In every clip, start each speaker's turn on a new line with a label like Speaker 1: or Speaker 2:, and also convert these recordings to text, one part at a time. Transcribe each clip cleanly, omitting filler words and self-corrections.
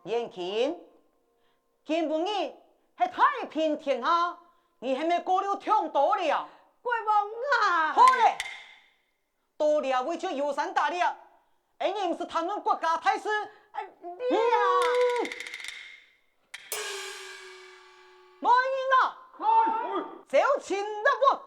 Speaker 1: 燕青，今本日是太平天下，你还没过了挺多了。
Speaker 2: 国王啊！
Speaker 1: 好嘞，多了为求有山大了，而你们是他们国家大事。
Speaker 2: 你呀，
Speaker 1: 马英啊，走亲的不？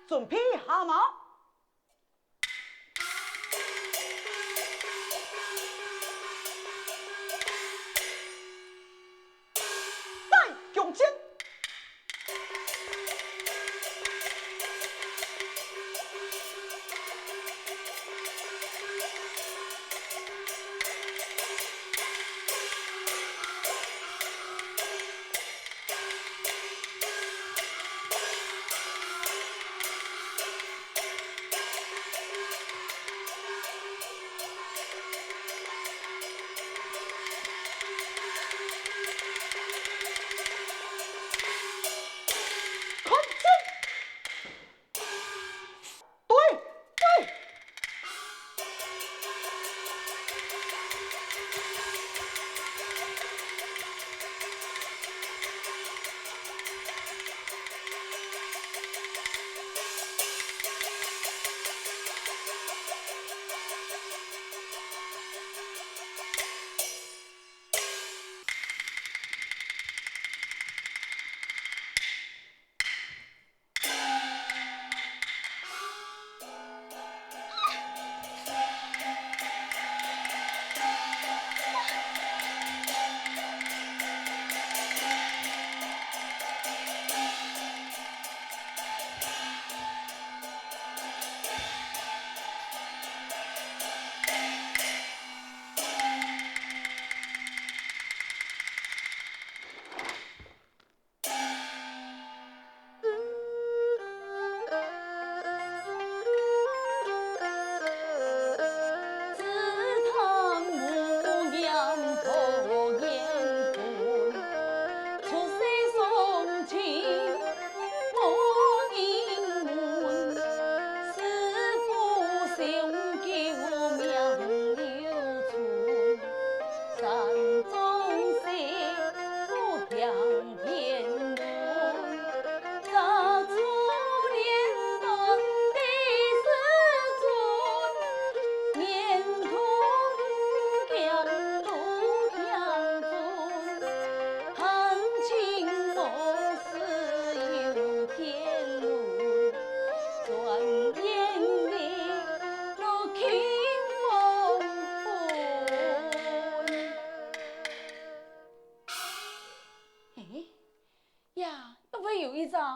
Speaker 1: 准备好吗？带勇气。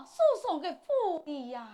Speaker 2: 诉讼的福利呀！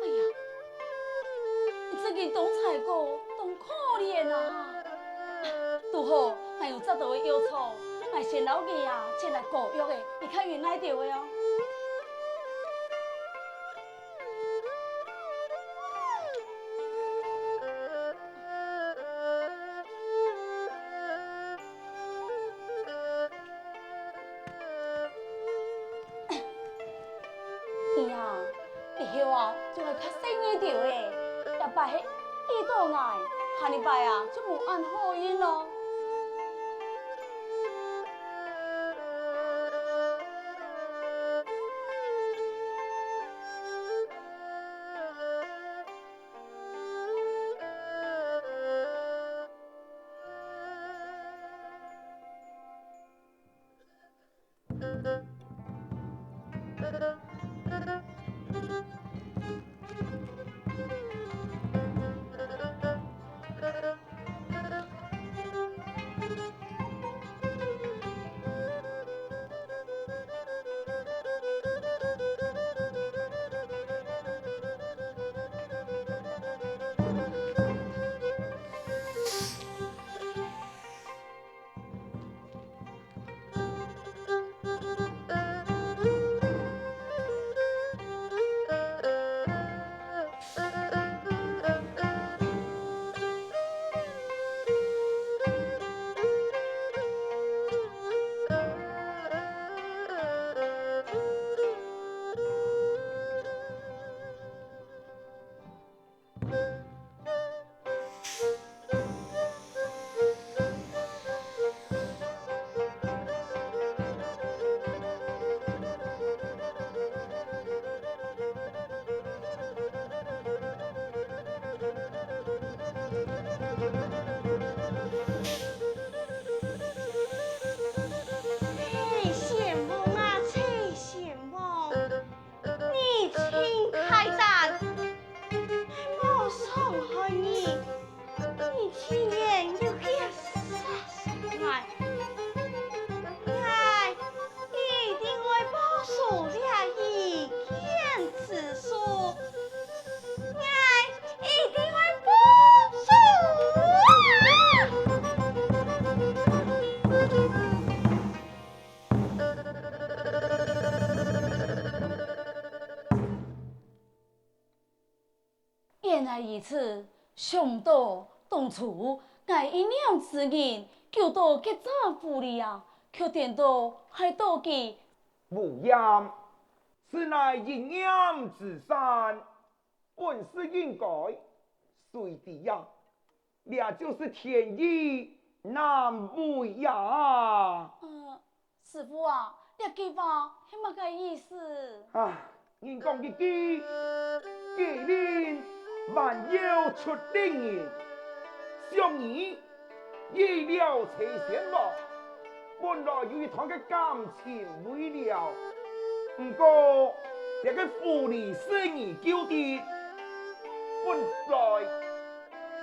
Speaker 2: 哎呀，你这个当菜哥当可怜啊！拄好，还有这道的要求，俺先老爷啊，前来告约的，你看原来着的哦。就来较生一条诶，也摆迄一道来，下礼拜啊就无按好运咯。原来如此，上到当初，我一两之人，叫到结扎夫里啊，却点到还到记。
Speaker 3: 无言，此乃一念之山，本是应该，谁知呀？那就是天意难违呀！
Speaker 2: 师傅啊，这句话是乜个意思？
Speaker 3: 啊，人讲一句，吉林万有出令人，像你意料才先吧。本来与他的感情未了，不过这个妇女是你救的，本来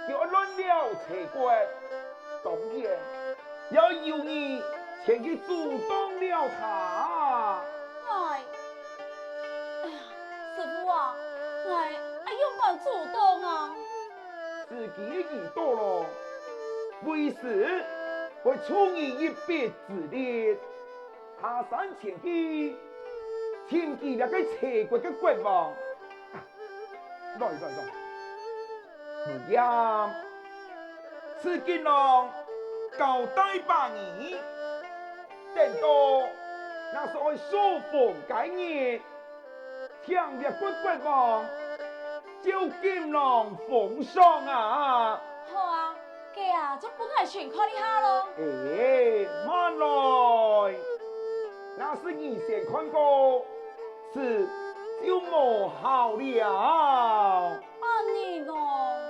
Speaker 3: 就乱了才怪，当然要由你前去主动了他。
Speaker 2: 哎呀，师傅啊，我用办主动啊。
Speaker 3: 自己已到了，为时会出你一别之力，下山前去，请记那个邪鬼的鬼王，来，不要，此金郎交代把你，等到那所谓书逢改日，强烈鬼鬼王。就金郎奉上啊！
Speaker 2: 好啊，给啊，就本来全靠你下咯。
Speaker 3: 慢来，那是你先看过，是就冇好了。
Speaker 2: 你哦，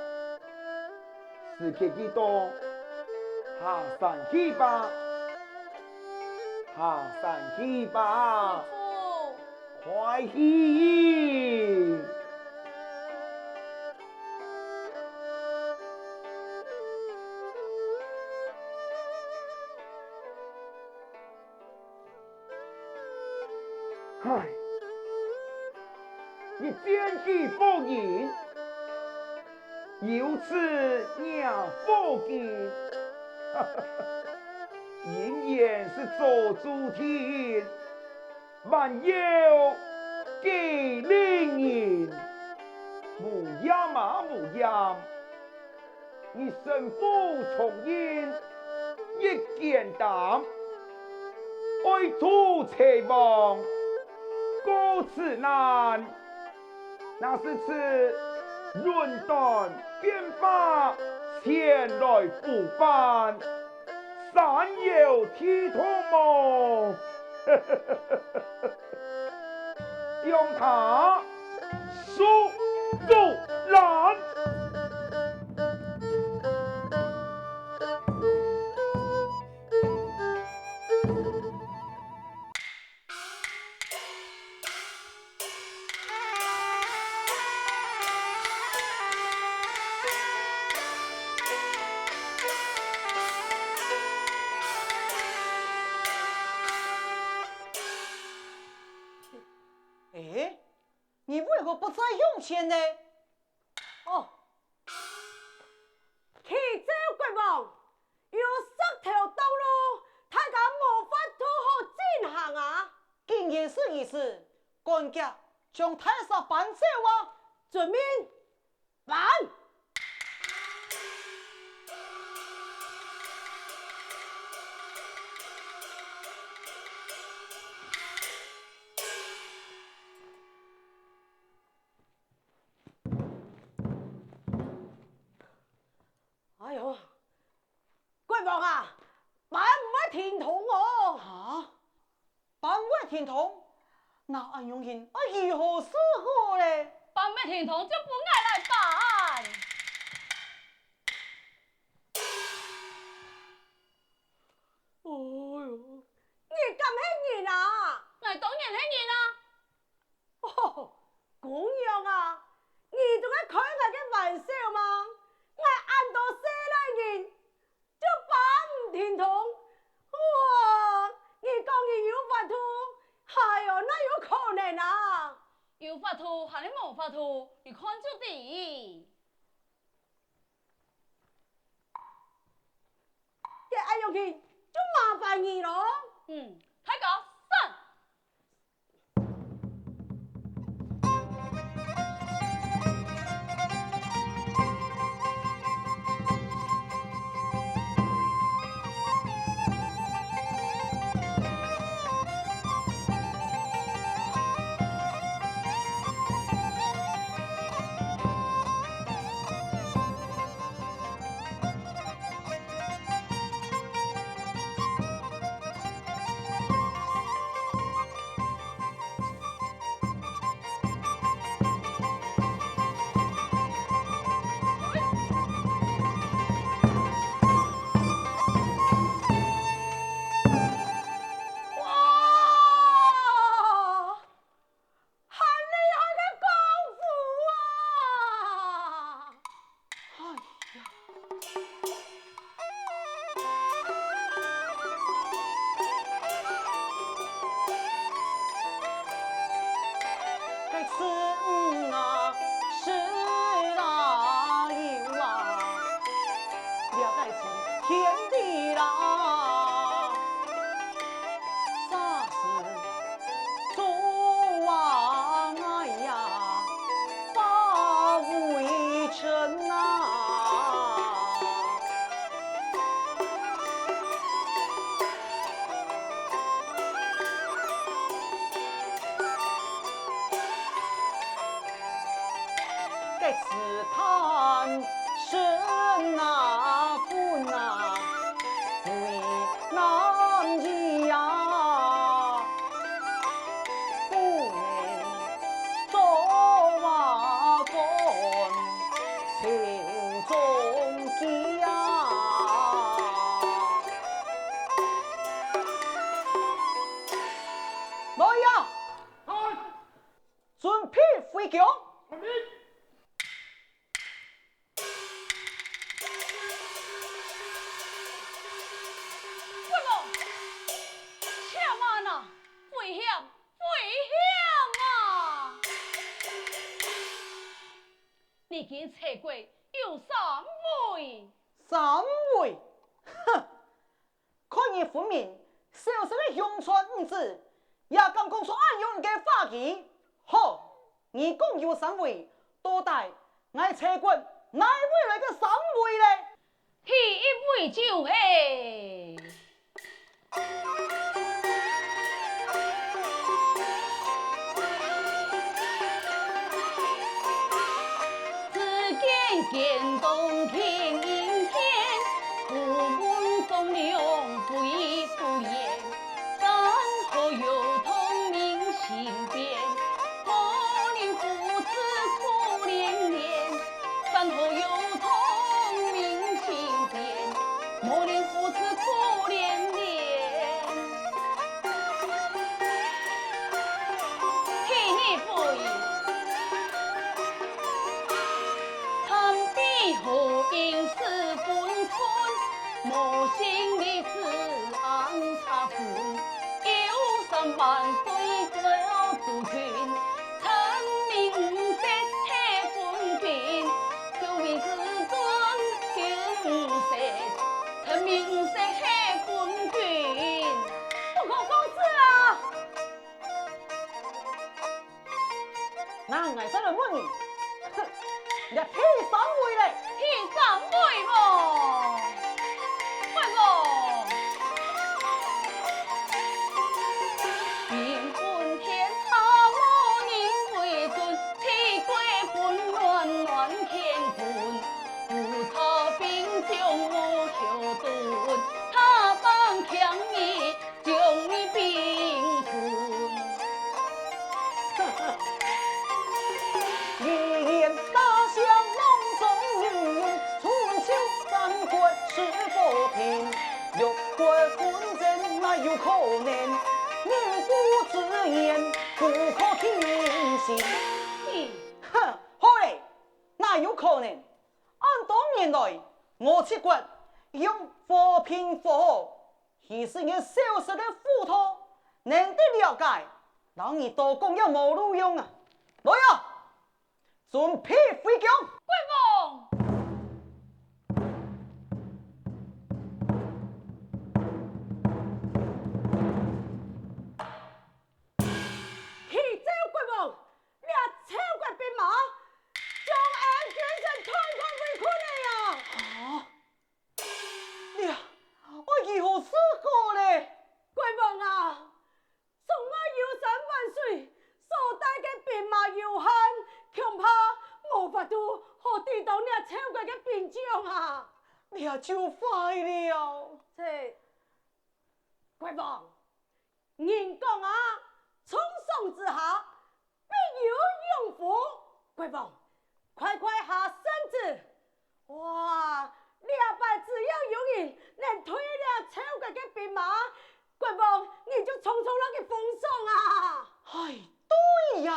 Speaker 3: 是去几多？下山去吧，下山去吧，快去！唉，你奸计不仁，由此娘不敬，人言是做主天，万有给令人，无恙嘛无恙，你身负重任，一肩担，爱徒财亡。故此难，那是此论断变法前来复办，三有体统梦，用他速度拦。
Speaker 1: 你为何不再用钱呢？
Speaker 4: 哦，去走国王有10条道路，大家无法度好进行啊！
Speaker 1: 竟然是意思，官家将太上搬走啊！
Speaker 4: 遵命，办。哎呦，国王啊，办不停通哦！
Speaker 1: 啊，办未停通，那俺用人如何是好嘞？
Speaker 2: 办未停通就不爱来办。
Speaker 4: 哎呦，你敢骗人啊？
Speaker 2: 我当然是人啊！
Speaker 4: 哦，公羊啊，你仲喺开我嘅玩笑吗？我按到西来人就办唔停通，哇！你讲你有法度，哎呦，那有可能啊？
Speaker 2: 有法度还是冇法度？你看就对。
Speaker 4: 这按用去就麻烦你咯。
Speaker 2: 太高上。
Speaker 1: 回宫。
Speaker 2: 贵公，且慢呐，危险，危险啊！你见车过有三位，
Speaker 1: 三位，哼！看你分明小小的乡村五子，也敢讲说俺用嘅法器？好，你共有三位，多带俺车棍哪位来个三位呢？
Speaker 2: 第一位就哎。见东天阴天，不问风凉不亦不言。山河有同明心变，莫令父子苦连连。山河有同明心变，莫令父子苦连连。天内不语。何应是本村，莫信的是安插村。有3万岁做督军，臣民五色黑官兵。救民至尊救五色，臣民五色黑官兵。
Speaker 4: 不可公事啊！
Speaker 1: 那俺在来问你，哼，你第三位嘞？
Speaker 2: 第三位么？贵公，应本天下无人为尊，天归本暖暖乾坤，无差兵将无求顿，他方强义将你兵困。
Speaker 1: 一言大象梦中人，春秋战国是否平？欲国纷争哪有可能？民不自言不可听信。哼，好嘞，哪有可能？按多年来，我七国用和平和好，其实你小小的斧头，能得了解，让你多讲也无路用啊！来呀！准备回宫。
Speaker 2: 贵公，
Speaker 4: 提州国王，你超过兵马，将俺军臣团团围困了呀！
Speaker 1: 啊！你啊，我如何是好嘞？
Speaker 4: 国王啊，送我有3万岁，所带的兵马有限，恐怕无法度好抵挡你超过的兵将啊！
Speaker 1: 你啊，就坏了。
Speaker 4: 这国王，人讲啊，冲上之下必有勇夫。国王，快快下圣旨！哇，两百只要有人能推了超过的兵马，国王你就匆匆那个封赏啊！
Speaker 1: 哎，对呀，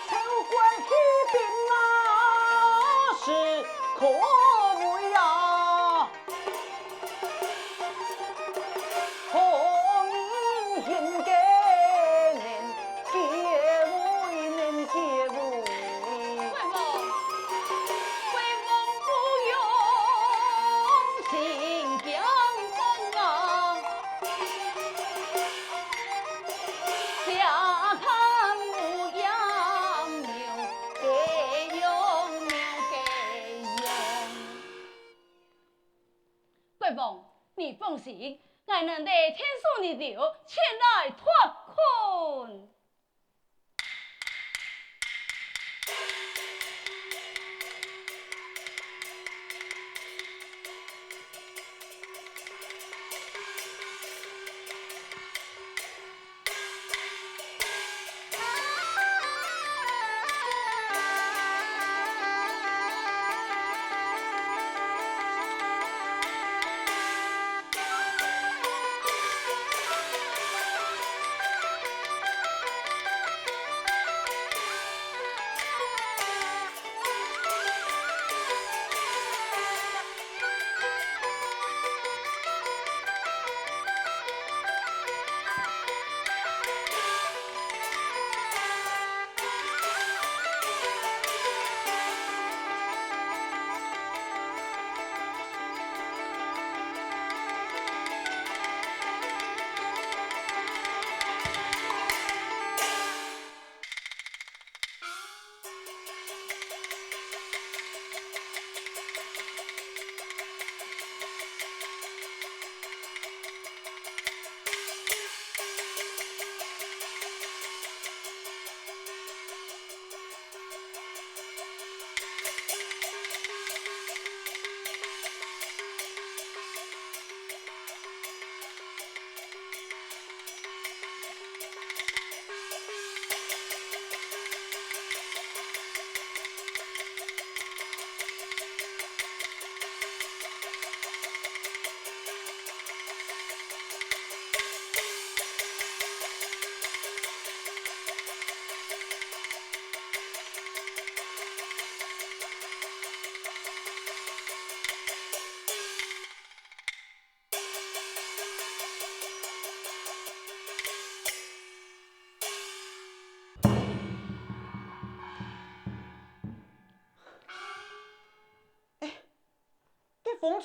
Speaker 1: 超过起兵啊，是可畏呀。何人应该能解围，能解围？
Speaker 2: 贵公，贵公不用心讲风啊，下看无恙牛给用，牛给用。贵公，你放心，俺能带天书你流前来脱困。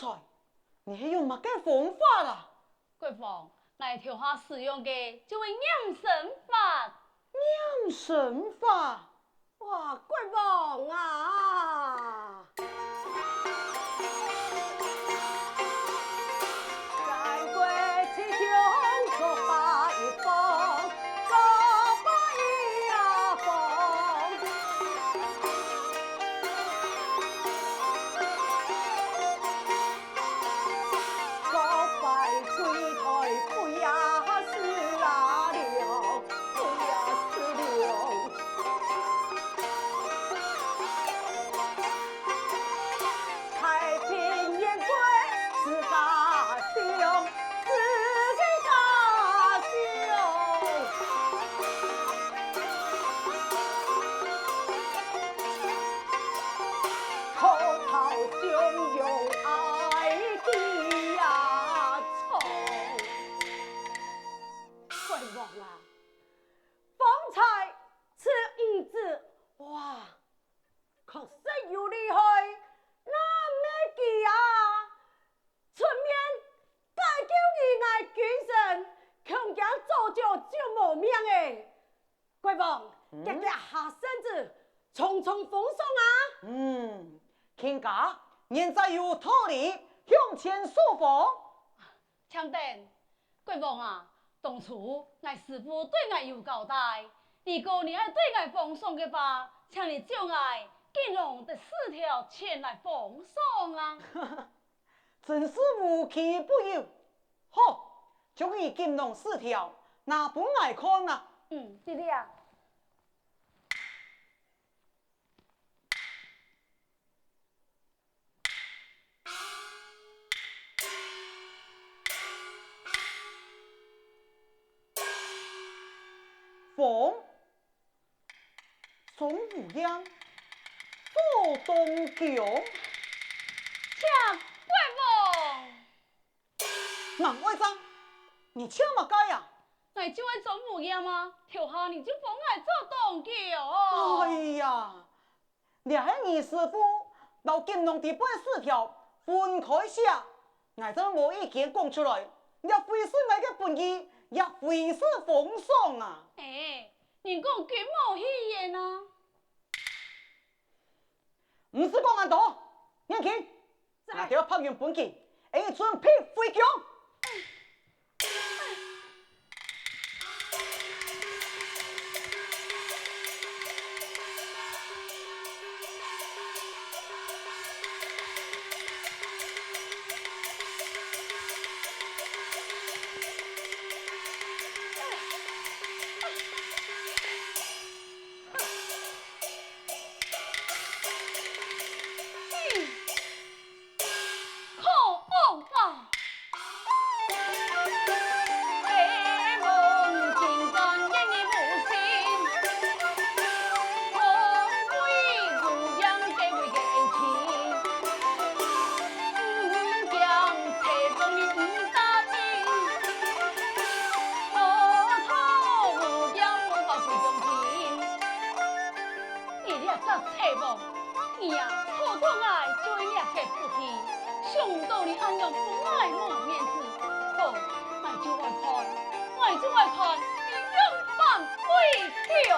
Speaker 1: 才，你还用乜嘅方法啊？
Speaker 2: 国王，我调下使用嘅就会养生法。
Speaker 1: 养生法？
Speaker 4: 哇，国王啊！三国七雄各把一方，各把一方。各拜归台不压死啊了，不压死了。太平年归是大兄，是个大兄。口头汹涌爱的呀愁。贵王啊，方才此五字，哇，可是有厉害。那没记啊，出面解救你爱精神，强强做就无命诶。国王，日日下身子，匆匆奉送啊！
Speaker 1: 卿家现在有道理，向前诉佛。
Speaker 2: 强等，国王啊，当初我师父对我有交代，如果你爱对我奉送嘅话，请你叫我金龙的4条前来奉送啊！
Speaker 1: 真是无奇不有。好，将伊金龙4条拿本来看啊。
Speaker 2: 弟弟啊。
Speaker 1: 凤，宋无央，左东桥，
Speaker 2: 请国王，
Speaker 1: 孟外章，你请乜解呀？
Speaker 2: 我就会做木样吗？跳下你就封我做东桥。
Speaker 1: 哎呀，你系二师傅，留金龙地本4条分开写，我真无意见讲出来，也非是我嘅本意，也非是奉送啊！
Speaker 2: 你讲金毛戏言啊？
Speaker 1: 唔是讲咁多，年轻，我哋要拍完本剧，要准备回疆。
Speaker 2: 想到你安样不爱我面子，好，我就爱看，你永犯归条。